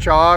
4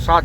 7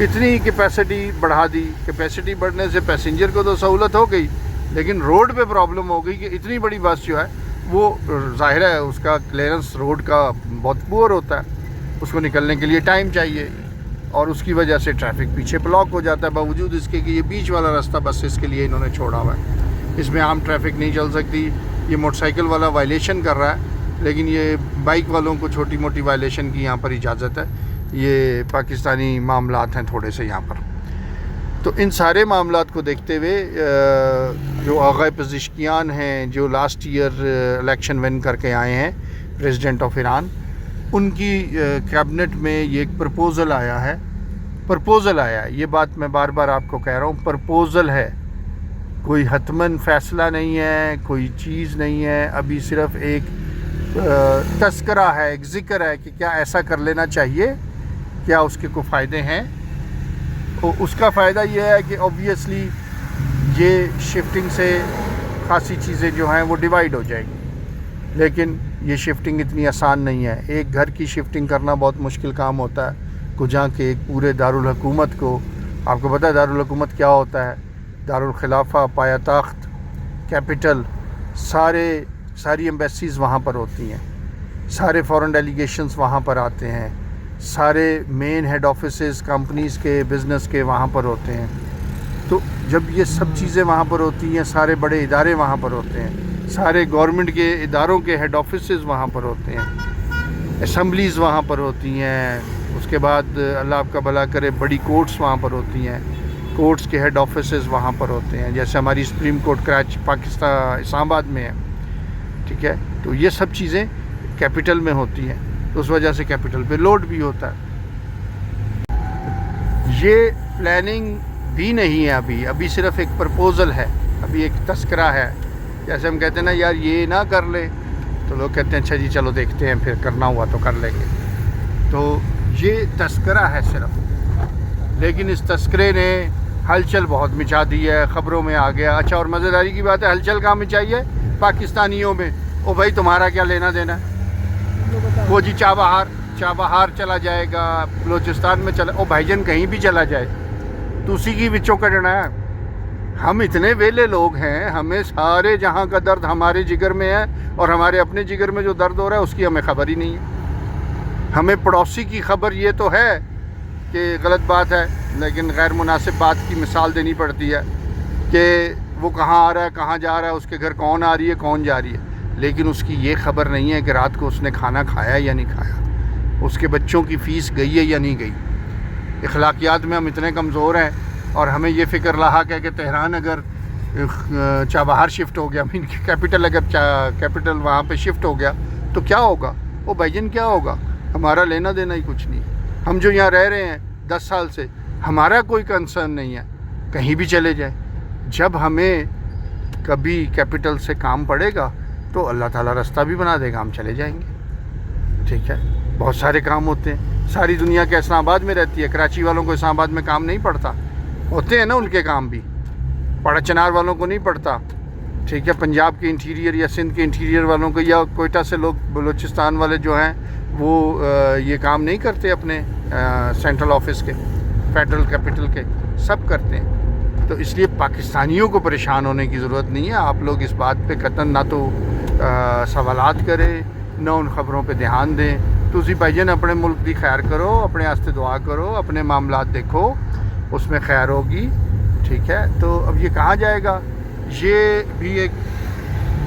اتنی کیپیسٹی بڑھا دی. کیپیسٹی بڑھنے سے پیسنجر کو تو سہولت ہو گئی, لیکن روڈ پہ پرابلم ہو گئی کہ اتنی بڑی بس جو ہے وہ ظاہر ہے اس کا کلیئرنس روڈ کا بہت پور ہوتا ہے, اس کو نکلنے کے لیے ٹائم چاہیے, اور اس کی وجہ سے ٹریفک پیچھے بلاک ہو جاتا ہے, باوجود اس کے کہ یہ بیچ والا راستہ بس اس کے لیے انہوں نے چھوڑا ہوا ہے. اس میں عام ٹریفک نہیں چل سکتی. یہ موٹر سائیکل والا وائلیشن کر رہا ہے, لیکن یہ بائک والوں کو چھوٹی موٹی وائلیشن کی یہاں پر اجازت ہے. یہ پاکستانی معاملات ہیں تھوڑے سے یہاں پر. تو ان سارے معاملات کو دیکھتے ہوئے جو آغا پزشکیان ہیں, جو لاسٹ ایئر الیکشن ون کر کے آئے ہیں پریزیڈنٹ آف ایران, ان کی کیبنٹ میں یہ ایک پرپوزل آیا ہے. یہ بات میں بار بار آپ کو کہہ رہا ہوں, پرپوزل ہے, کوئی حتماً فیصلہ نہیں ہے, کوئی چیز نہیں ہے. ابھی صرف ایک تذکرہ ہے, ایک ذکر ہے کہ کیا ایسا کر لینا چاہیے, کیا اس کے کوئی فائدے ہیں. اس کا فائدہ یہ ہے کہ اوبویسلی یہ شفٹنگ سے خاصی چیزیں جو ہیں وہ ڈیوائیڈ ہو جائیں گی, لیکن یہ شفٹنگ اتنی آسان نہیں ہے. ایک گھر کی شفٹنگ کرنا بہت مشکل کام ہوتا ہے, جہاں کہ ایک پورے دارالحکومت کو, آپ کو پتہ ہے دارالحکومت کیا ہوتا ہے, دارالخلافہ, پایا تخت, کیپٹل, ساری ایمبیسیز وہاں پر ہوتی ہیں, سارے فورن ڈیلیگیشنز وہاں پر آتے ہیں, سارے مین ہیڈ آفیسز کمپنیز کے, بزنس کے وہاں پر ہوتے ہیں. تو جب یہ سب چیزیں وہاں پر ہوتی ہیں, سارے بڑے ادارے وہاں پر ہوتے ہیں, سارے گورنمنٹ کے اداروں کے ہیڈ آفیسز وہاں پر ہوتے ہیں, اسمبلیز وہاں پر ہوتی ہیں, اس کے بعد اللہ آپ کا بھلا کرے بڑی کورٹس وہاں پر ہوتی ہیں, کورٹس کے ہیڈ آفیسز وہاں پر ہوتے ہیں, جیسے ہماری سپریم کورٹ کراچی پاکستان اسلام آباد میں ہے. ٹھیک ہے, تو یہ سب چیزیں کیپٹل میں ہوتی ہیں, تو اس وجہ سے کیپٹل پہ لوڈ بھی ہوتا ہے. یہ پلاننگ بھی نہیں ہے, ابھی صرف ایک پرپوزل ہے, ابھی ایک تذکرہ ہے. جیسے ہم کہتے ہیں نا یار یہ نہ کر لے, تو لوگ کہتے ہیں اچھا جی چلو دیکھتے ہیں, پھر کرنا ہوا تو کر لیں گے. تو یہ تذکرہ ہے صرف, لیکن اس تذکرے نے ہلچل بہت مچا دی ہے, خبروں میں آ گیا. اچھا, اور مزیداری کی بات ہے, ہلچل کہاں مچائی ہے؟ پاکستانیوں میں. او بھائی تمہارا کیا لینا دینا ہے؟ وہ جی چابہار چلا جائے گا, بلوچستان میں چلا, او بھائی جان کہیں بھی چلا جائے, تو اسی کی بچوں کٹنا ہے. ہم اتنے ویلے لوگ ہیں, ہمیں سارے جہاں کا درد ہمارے جگر میں ہے, اور ہمارے اپنے جگر میں جو درد ہو رہا ہے اس کی ہمیں خبر ہی نہیں ہے. ہمیں پڑوسی کی خبر یہ تو ہے کہ غلط بات ہے, لیکن غیر مناسب بات کی مثال دینی پڑتی ہے کہ وہ کہاں آ رہا ہے, کہاں جا رہا ہے, اس کے گھر کون آ رہی ہے, کون جا رہی ہے, لیکن اس کی یہ خبر نہیں ہے کہ رات کو اس نے کھانا کھایا یا نہیں کھایا, اس کے بچوں کی فیس گئی ہے یا نہیں گئی. اخلاقیات میں ہم اتنے کمزور ہیں, اور ہمیں یہ فکر لاحق ہے کہ تہران اگر چابہار شفٹ ہو گیا, کیپٹل اگر کیپٹل وہاں پہ شفٹ ہو گیا تو کیا ہوگا. وہ بھائی جان کیا ہوگا, ہمارا لینا دینا ہی کچھ نہیں. ہم جو یہاں رہ رہے ہیں 10 سال سے, ہمارا کوئی کنسرن نہیں ہے, کہیں بھی چلے جائیں. جب ہمیں کبھی کیپٹل سے کام پڑے گا تو اللہ تعالیٰ راستہ بھی بنا دے گا, ہم چلے جائیں گے. ٹھیک ہے, بہت سارے کام ہوتے ہیں, ساری دنیا کے اسلام آباد میں رہتی ہے, کراچی والوں کو اسلام آباد میں کام نہیں پڑتا, ہوتے ہیں نا ان کے کام بھی, پڑا چنار والوں کو نہیں پڑتا. ٹھیک ہے, پنجاب کے انٹیریئر یا سندھ کے انٹیریئر والوں کو, یا کوئٹہ سے لوگ بلوچستان والے جو ہیں وہ یہ کام نہیں کرتے اپنے سینٹرل آفس کے, فیڈرل کیپٹل کے, سب کرتے ہیں. تو اس لیے پاکستانیوں کو پریشان ہونے کی ضرورت نہیں ہے. آپ لوگ اس بات پہ قطعاً نہ تو سوالات کریں, نہ ان خبروں پہ دھیان دیں. تسی بھائی جان اپنے ملک کی خیر کرو, اپنے واسطے دعا کرو, اپنے معاملات دیکھو, اس میں خیر ہوگی. ٹھیک ہے, تو اب یہ کہاں جائے گا, یہ بھی ایک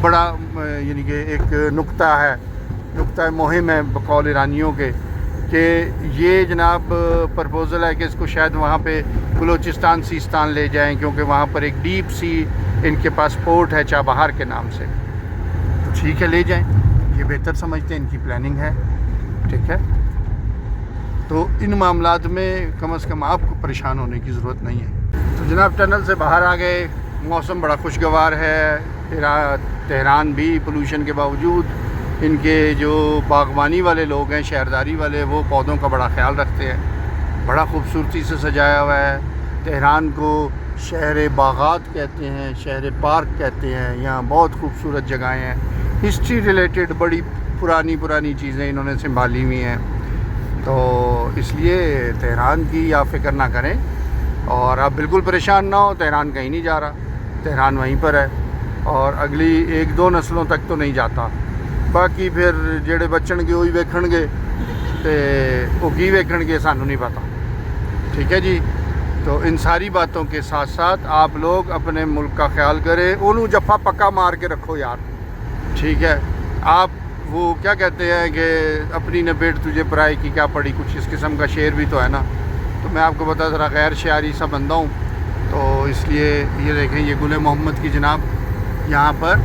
بڑا یعنی کہ ایک نقطہ مہم ہے بقول ایرانیوں کے, کہ یہ جناب پرپوزل ہے کہ اس کو شاید وہاں پہ بلوچستان سیستان لے جائیں, کیونکہ وہاں پر ایک ڈیپ سی ان کے پاس پورٹ ہے چابہار کے نام سے. تو ٹھیک ہے, لے جائیں, یہ بہتر سمجھتے ہیں, ان کی پلاننگ ہے. ٹھیک ہے, تو ان معاملات میں کم از کم آپ کو پریشان ہونے کی ضرورت نہیں ہے. تو جناب ٹنل سے باہر آ گئے, موسم بڑا خوشگوار ہے. تہران بھی پولوشن کے باوجود, ان کے جو باغبانی والے لوگ ہیں, شہرداری والے, وہ پودوں کا بڑا خیال رکھتے ہیں, بڑا خوبصورتی سے سجایا ہوا ہے. تہران کو شہر باغات کہتے ہیں, شہر پارک کہتے ہیں. یہاں بہت خوبصورت جگہیں ہیں, ہسٹری ریلیٹڈ بڑی پرانی چیزیں انہوں نے سنبھالی ہوئی ہیں. تو اس لیے تہران کی آپ فکر نہ کریں اور آپ بالکل پریشان نہ ہو. تہران کہیں نہیں جا رہا, تہران وہیں پر ہے اور اگلی 1-2 نسلوں تک تو نہیں جاتا. باقی پھر جڑے بچن گے وہی ویکھن گے تے وہ کی ویکھن گے سانوں نہیں پتہ. ٹھیک ہے جی. تو ان ساری باتوں کے ساتھ ساتھ آپ لوگ اپنے ملک کا خیال کریں. انہوں جفا پکا مار کے رکھو یار. ٹھیک ہے. آپ وہ کیا کہتے ہیں کہ اپنی نہ بیٹ تجھے پرائی کی کیا پڑی, کچھ اس قسم کا شعر بھی تو ہے نا. تو میں آپ کو بتا ذرا غیر شعری سا بندہ ہوں, تو اس لیے یہ دیکھیں یہ گل محمد کی جناب یہاں پر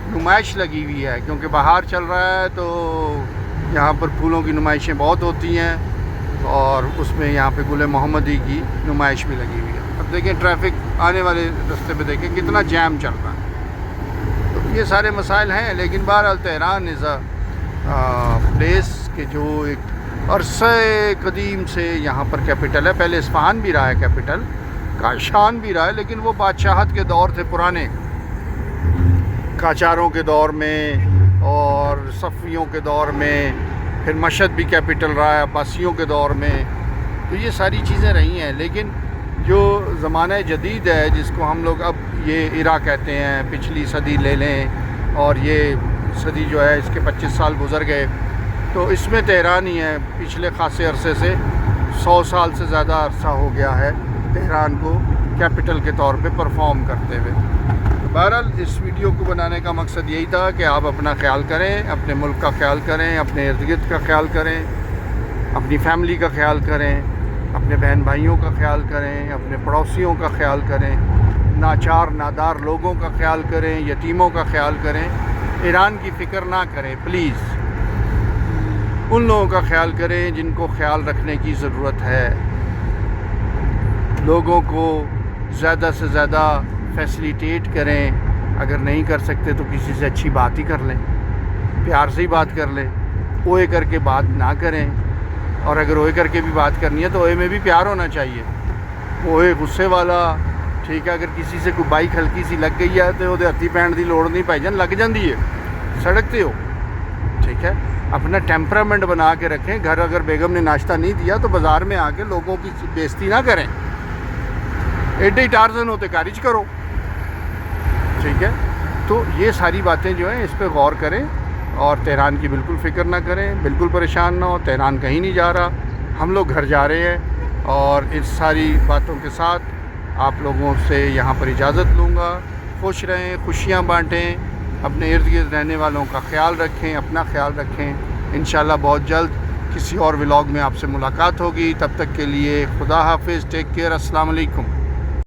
نمائش لگی ہوئی ہے, کیونکہ بہار چل رہا ہے تو یہاں پر پھولوں کی نمائشیں بہت ہوتی ہیں اور اس میں یہاں پہ گل محمدی کی نمائش بھی لگی ہوئی ہے. اب دیکھیں ٹریفک آنے والے رستے پہ دیکھیں کتنا جام چل رہا ہے. تو یہ سارے مسائل ہیں, لیکن بہرحال تہران از اے پلیس کہ جو ایک عرصہ قدیم سے یہاں پر کیپٹل ہے. پہلے اصفہان بھی رہا ہے کیپٹل, کاشان بھی رہا ہے, لیکن وہ بادشاہت کے دور تھے پرانے, قاجاروں کے دور میں اور صفویوں کے دور میں. پھر مشہد بھی کیپٹل رہا ہے عباسیوں کے دور میں. تو یہ ساری چیزیں رہی ہیں, لیکن جو زمانہ جدید ہے جس کو ہم لوگ اب یہ ایرا کہتے ہیں, پچھلی صدی لے لیں اور یہ صدی جو ہے اس کے 25 سال گزر گئے, تو اس میں تہران ہی ہے. پچھلے خاصے عرصے سے 100 سال سے زیادہ عرصہ ہو گیا ہے تہران کو کیپٹل کے طور پہ پرفارم کرتے ہوئے. بہرحال اس ویڈیو کو بنانے کا مقصد یہی تھا کہ آپ اپنا خیال کریں, اپنے ملک کا خیال کریں, اپنے ارد گرد کا خیال کریں, اپنی فیملی کا خیال کریں, اپنے بہن بھائیوں کا خیال کریں, اپنے پڑوسیوں کا خیال کریں, ناچار نادار لوگوں کا خیال کریں, یتیموں کا خیال کریں. ایران کی فکر نہ کریں پلیز. ان لوگوں کا خیال کریں جن کو خیال رکھنے کی ضرورت ہے. لوگوں کو زیادہ سے زیادہ فیسیلیٹیٹ کریں. اگر نہیں کر سکتے تو کسی سے اچھی بات ہی کر لیں, پیار سے ہی بات کر لیں. اوئے کر کے بات نہ کریں, اور اگر اوئے کر کے بھی بات کرنی ہے تو اوئے میں بھی پیار ہونا چاہیے. اوئے غصے والا ٹھیک ہے. اگر کسی سے کوئی بائک ہلکی سی لگ گئی ہے تو وہ ہاتھی پہن دی لوڑ نہیں, بھائی جان لگ جاندی ہے, سڑکتے ہو. ٹھیک ہے. اپنا ٹیمپرامنٹ بنا کے رکھیں. گھر اگر بیگم نے ناشتہ نہیں دیا تو بازار میں آ کے لوگوں کی بےزتی نہ کریں. ایڈے ٹارزن ہوتے کارج کرو. ٹھیک ہے. تو یہ ساری باتیں جو ہیں اس پہ غور کریں اور تہران کی بالکل فکر نہ کریں, بالکل پریشان نہ ہو. تہران کہیں نہیں جا رہا, ہم لوگ گھر جا رہے ہیں. اور اس ساری باتوں کے ساتھ آپ لوگوں سے یہاں پر اجازت لوں گا. خوش رہیں, خوشیاں بانٹیں, اپنے ارد گرد رہنے والوں کا خیال رکھیں, اپنا خیال رکھیں. انشاءاللہ بہت جلد کسی اور ولاگ میں آپ سے ملاقات ہوگی. تب تک کے لیے خدا حافظ. Take care. السلام علیکم.